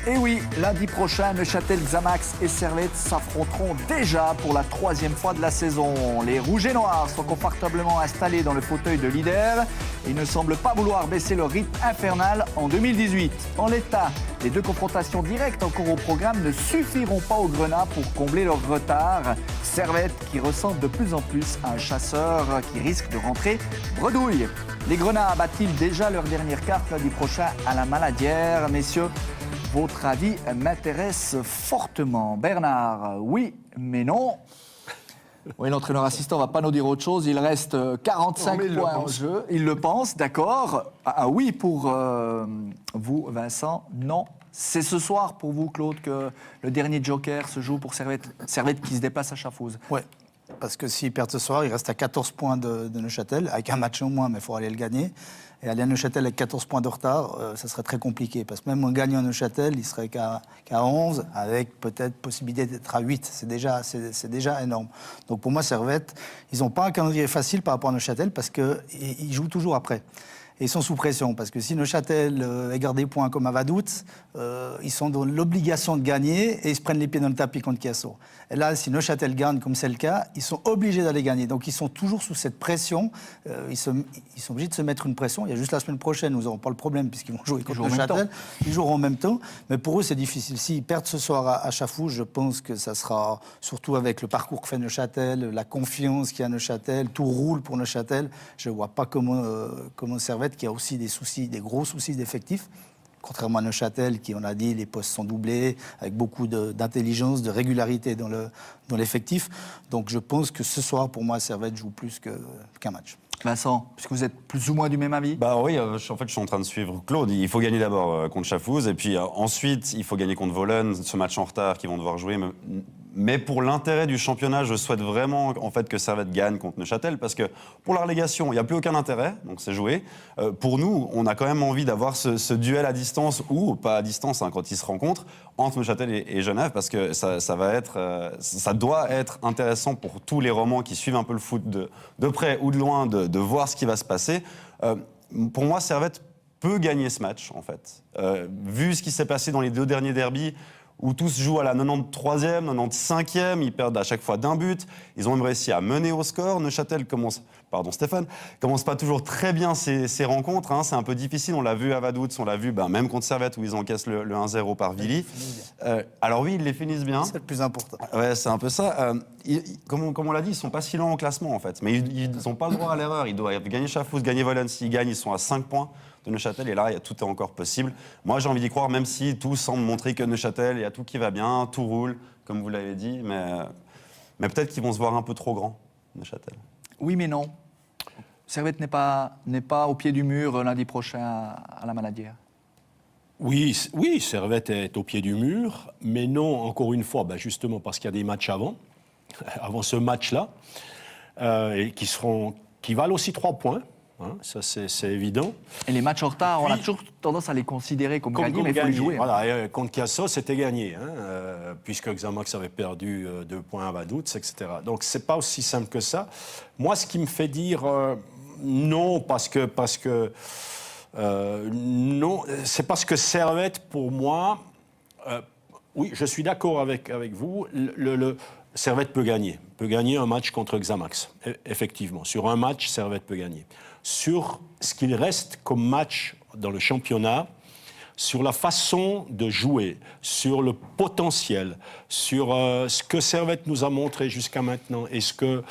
Et oui, lundi prochain, Neuchâtel, Xamax et Servette s'affronteront déjà pour la 3e fois de la saison. Les Rouges et Noirs sont confortablement installés dans le fauteuil de leader et ne semblent pas vouloir baisser leur rythme infernal en 2018. En l'état, les 2 confrontations directes encore au programme ne suffiront pas aux Grenats pour combler leur retard. Servette qui ressemble de plus en plus à un chasseur qui risque de rentrer bredouille. Les Grenats battent-ils déjà leur dernière carte lundi prochain à la Maladière? Messieurs, votre avis m'intéresse fortement. Bernard, oui, mais non. Oui, l'entraîneur assistant ne va pas nous dire autre chose. Il reste 45 points en jeu. Il le pense, d'accord. Ah oui pour vous, Vincent. Non. C'est ce soir pour vous, Claude, que le dernier joker se joue pour Servette. Servette qui se déplace à Schaffhouse. Oui, parce que s'ils perdent ce soir, il reste à 14 points de Neuchâtel, avec un match au moins, mais il faut aller le gagner. Et aller à Neuchâtel avec 14 points de retard, ça serait très compliqué. Parce que même en gagnant à Neuchâtel, il serait qu'à 11, avec peut-être possibilité d'être à 8. C'est déjà énorme. Donc pour moi, Servette, ils n'ont pas un calendrier facile par rapport à Neuchâtel, parce qu'ils jouent toujours après. Et ils sont sous pression, parce que si Neuchâtel égare des points comme à Vaduz, ils sont dans l'obligation de gagner et ils se prennent les pieds dans le tapis contre Chiasso. Et là, si Neuchâtel gagne, comme c'est le cas, ils sont obligés d'aller gagner. Donc ils sont toujours sous cette pression. Ils sont obligés de se mettre une pression. Il y a juste la semaine prochaine, nous n'aurons pas le problème, puisqu'ils vont jouer contre Neuchâtel. Ils joueront en même temps. Mais pour eux, c'est difficile. S'ils perdent ce soir à Schaffhouse, je pense que ça sera, surtout avec le parcours que fait Neuchâtel, la confiance qu'il y a à Neuchâtel, tout roule pour Neuchâtel. Je ne vois pas comment Servette, qui a aussi des soucis, des gros soucis d'effectifs, contrairement à Neuchâtel, qui, on a dit, les postes sont doublés, avec beaucoup d'intelligence, de régularité dans l'effectif. Donc je pense que ce soir, pour moi, Servette joue plus qu'un match. Vincent, puisque vous êtes plus ou moins du même avis? Bah oui, en fait, je suis en train de suivre Claude. Il faut gagner d'abord contre Schaffhouse, et puis ensuite, il faut gagner contre Wohlen, ce match en retard qu'ils vont devoir jouer. Mais pour l'intérêt du championnat, je souhaite vraiment en fait, que Servette gagne contre Neuchâtel, parce que pour la relégation, il n'y a plus aucun intérêt, donc c'est joué. Pour nous, on a quand même envie d'avoir ce duel à distance, ou pas à distance, hein, quand ils se rencontrent, entre Neuchâtel et Genève, parce que ça doit être intéressant pour tous les romans qui suivent un peu le foot de près ou de loin, de voir ce qui va se passer. Pour moi, Servette peut gagner ce match, en fait. Vu ce qui s'est passé dans les 2 derniers derbys, où tous jouent à la 93e, 95e, ils perdent à chaque fois d'un but. Ils ont même réussi à mener au score. Neuchâtel commence pas toujours très bien ces rencontres. Hein. C'est un peu difficile, on l'a vu à Vaduz, on l'a vu même contre Servette où ils encaissent le 1-0 par Villy. Alors oui, ils les finissent bien. C'est le plus important. Ouais, c'est un peu ça. Comme on l'a dit, ils sont pas si lents au classement en fait. Mais ils n'ont pas le droit à l'erreur. Ils doivent gagner Schaffhouse, gagner Wohlen. S'ils gagnent, ils sont à 5 points de Neuchâtel, et là, tout est encore possible. Moi, j'ai envie d'y croire, même si tout semble montrer que Neuchâtel, il y a tout qui va bien, tout roule, comme vous l'avez dit, mais peut-être qu'ils vont se voir un peu trop grands, Neuchâtel. Oui, mais non. Servette n'est pas au pied du mur lundi prochain à la Maladière. Oui, Servette est au pied du mur, mais non, encore une fois, justement parce qu'il y a des matchs avant ce match-là, et qui valent aussi 3 points. Hein, ça, c'est évident. Et les matchs en retard, on a toujours tendance à les considérer comme gagnés, mais il faut les jouer. Voilà, contre Chiasso, c'était gagné, puisque Xamax avait perdu 2 points à Vaduz, etc. Donc, c'est pas aussi simple que ça. Moi, ce qui me fait dire non, parce que non, c'est parce que Servette, pour moi, oui, je suis d'accord avec vous, Servette peut gagner un match contre Xamax, effectivement. Sur un match, Servette peut gagner. Sur ce qu'il reste comme match dans le championnat, sur la façon de jouer, sur le potentiel, sur ce que Servette nous a montré jusqu'à maintenant et ce que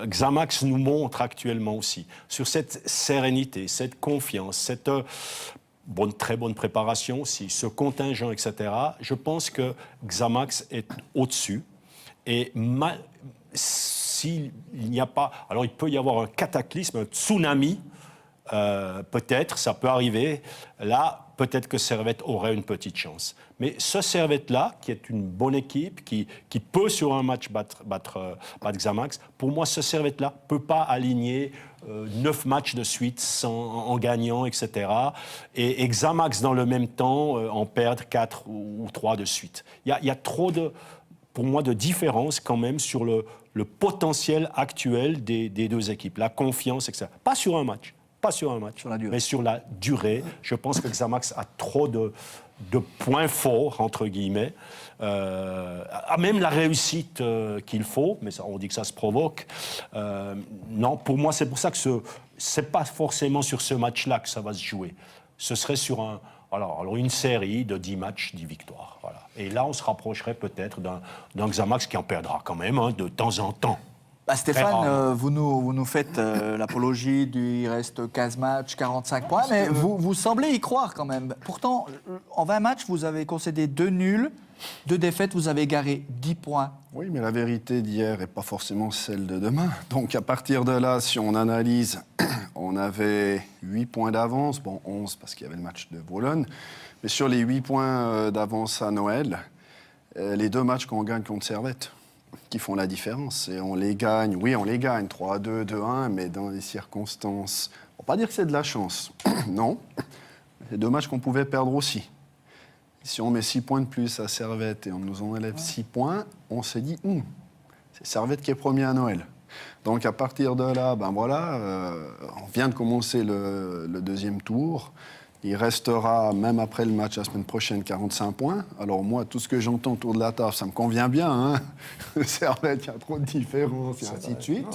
Xamax nous montre actuellement aussi, sur cette sérénité, cette confiance, cette très bonne préparation aussi, ce contingent, etc., je pense que Xamax est au-dessus. Et s'il n'y a pas... Alors, il peut y avoir un cataclysme, un tsunami, peut-être, ça peut arriver. Là, peut-être que Servette aurait une petite chance. Mais ce Servette-là, qui est une bonne équipe, qui peut sur un match battre Xamax, pour moi, ce Servette-là ne peut pas aligner 9 matchs de suite en gagnant, etc. Et Xamax, dans le même temps, en perdre 4 ou 3 de suite. Il y a trop pour moi, de différence quand même sur le potentiel actuel des 2 équipes, la confiance, etc. Pas sur un match, Pas sur un match, Sur la durée. mais sur la durée. Je pense que Xamax a trop de points forts, entre guillemets, a même la réussite qu'il faut, mais ça, on dit que ça se provoque. Non, pour moi, c'est pour ça que c'est pas forcément sur ce match-là que ça va se jouer. Ce serait sur alors une série de 10 matchs, 10 victoires. Voilà. Et là, on se rapprocherait peut-être d'un Xamax qui en perdra quand même, hein, de temps en temps. Stéphane, vous nous faites l'apologie du il reste 15 matchs, 45 points, mais vous semblez y croire quand même. Pourtant, en 20 matchs, vous avez concédé 2 nuls, 2 défaites, vous avez égaré 10 points. Oui, mais la vérité d'hier n'est pas forcément celle de demain. Donc à partir de là, si on analyse, on avait 8 points d'avance, bon 11 parce qu'il y avait le match de Bologne, mais sur les 8 points d'avance à Noël, les 2 matchs qu'on gagne contre Servette, qui font la différence. Et on les gagne, oui, on les gagne, 3-2, 2-1, mais dans des circonstances... On ne va pas dire que c'est de la chance, non. C'est 2 matchs qu'on pouvait perdre aussi. Si on met 6 points de plus à Servette et on nous enlève 6 points, on s'est dit, c'est Servette qui est premier à Noël. Donc à partir de là, on vient de commencer le 2e tour. Il restera, même après le match la semaine prochaine, 45 points. Alors moi, tout ce que j'entends autour de la table, ça me convient bien. Hein. Servette, il y a trop de différences, et ainsi de suite.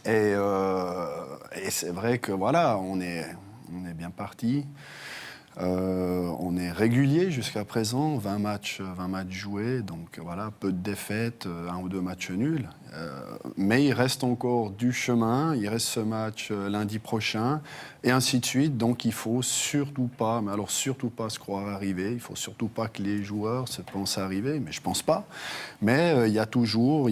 Non, et c'est vrai que voilà, on est bien parti. On est régulier jusqu'à présent, 20 matchs joués, donc voilà, peu de défaites, 1 ou 2 matchs nuls. Mais il reste encore du chemin, il reste ce match lundi prochain, et ainsi de suite. Donc il faut surtout pas, mais alors surtout pas se croire arrivé, il faut surtout pas que les joueurs se pensent arriver, mais je pense pas. Mais il y a toujours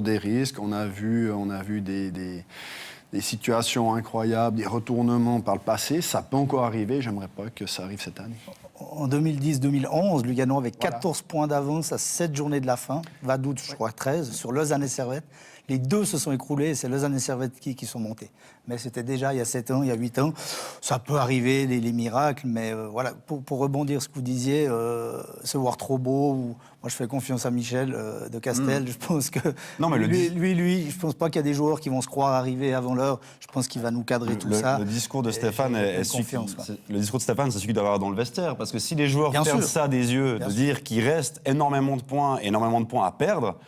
des risques. On a vu des situations incroyables, des retournements par le passé, ça peut encore arriver, j'aimerais pas que ça arrive cette année. En 2010-2011, Lugano avait 14 points d'avance à 7 journées de la fin, Vaduz, je crois 13, sur Lausanne et Servette. Les 2 se sont écroulés et c'est Lausanne et Servette qui sont montés. Mais c'était déjà il y a 7 ans, il y a 8 ans. Ça peut arriver, les miracles, mais voilà, pour rebondir ce que vous disiez, se voir trop beau, moi je fais confiance à Michel de Castel, je pense que non, mais lui, je pense pas qu'il y a des joueurs qui vont se croire arriver avant l'heure, je pense qu'il va nous cadrer tout ça. Le discours de Stéphane le discours de Stéphane, c'est celui qu'il doit avoir dans le vestiaire, parce que si les joueurs perdent ça des yeux, de dire qu'il reste énormément de points à perdre,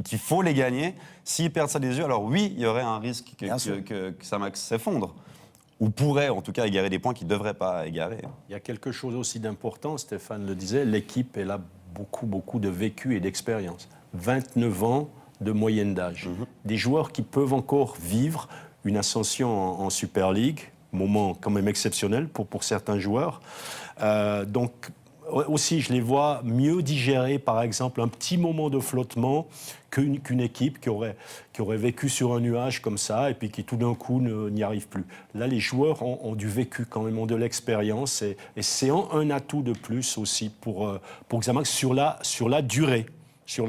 qu'il faut les gagner. S'ils perdent ça des yeux, alors oui, il y aurait un risque que Xamax s'effondre. Ou pourrait, en tout cas, égarer des points qu'il ne devrait pas égarer. Il y a quelque chose aussi d'important, Stéphane le disait, l'équipe, elle a beaucoup de vécu et d'expérience. 29 ans de moyenne d'âge. Des joueurs qui peuvent encore vivre une ascension en Super League, moment quand même exceptionnel pour certains joueurs. Donc, aussi, je les vois mieux digérer, par exemple, un petit moment de flottement qu'une équipe qui aurait vécu sur un nuage comme ça et puis qui, tout d'un coup, n'y arrive plus. Là, les joueurs ont du vécu quand même, ont de l'expérience et c'est un atout de plus aussi pour Xamax sur la durée. Sur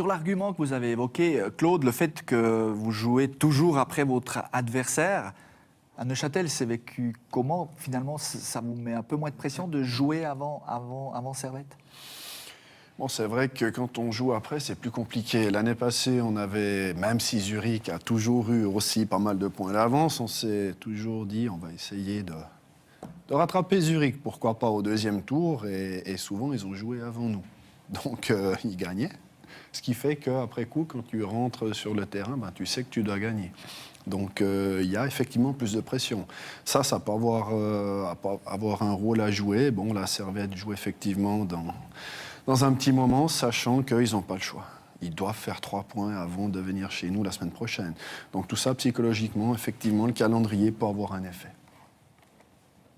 l'argument que vous avez évoqué, Claude, le fait que vous jouez toujours après votre adversaire, à Neuchâtel, c'est vécu comment? Finalement, ça vous met un peu moins de pression de jouer avant Servette? Bon, c'est vrai que quand on joue après, c'est plus compliqué. L'année passée, on avait, même si Zurich a toujours eu aussi pas mal de points d'avance, on s'est toujours dit on va essayer de rattraper Zurich, pourquoi pas au 2e tour, et souvent ils ont joué avant nous. Donc ils gagnaient. Ce qui fait qu'après coup, quand tu rentres sur le terrain, tu sais que tu dois gagner. Donc il y a effectivement plus de pression. Ça peut avoir un rôle à jouer. Bon, la Servette joue effectivement dans un petit moment, sachant qu'ils n'ont pas le choix. Ils doivent faire 3 points avant de venir chez nous la semaine prochaine. Donc tout ça, psychologiquement, effectivement, le calendrier peut avoir un effet.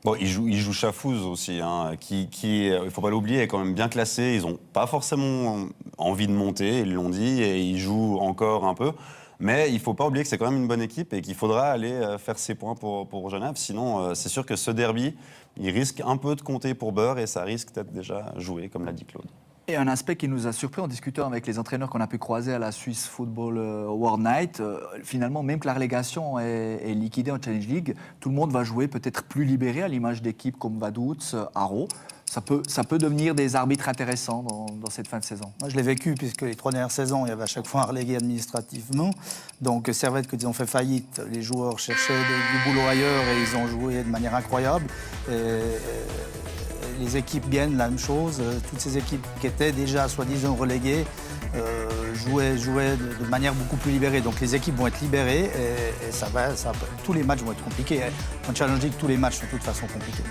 Bon, ils jouent Chafouz aussi, hein, qui il ne faut pas l'oublier, est quand même bien classé. Ils n'ont pas forcément envie de monter, ils l'ont dit, et ils jouent encore un peu. Mais il ne faut pas oublier que c'est quand même une bonne équipe et qu'il faudra aller faire ses points pour Genève. Sinon, c'est sûr que ce derby, il risque un peu de compter pour Beurre et ça risque d'être déjà joué, comme l'a dit Claude. Et un aspect qui nous a surpris en discutant avec les entraîneurs qu'on a pu croiser à la Swiss Football World Night, finalement, même que la relégation est liquidée en Challenge League, tout le monde va jouer peut-être plus libéré à l'image d'équipes comme Vaduz, Haro. Ça peut devenir des arbitres intéressants dans cette fin de saison. Moi, je l'ai vécu, puisque les 3 dernières saisons, il y avait à chaque fois un relégué administrativement. Donc, Servette, quand ils ont fait faillite, les joueurs cherchaient du boulot ailleurs et ils ont joué de manière incroyable. Les équipes gagnent, la même chose. Toutes ces équipes qui étaient déjà soi-disant reléguées jouaient de manière beaucoup plus libérée. Donc, les équipes vont être libérées et tous les matchs vont être compliqués. En Challenge League, tous les matchs sont de toute façon compliqués.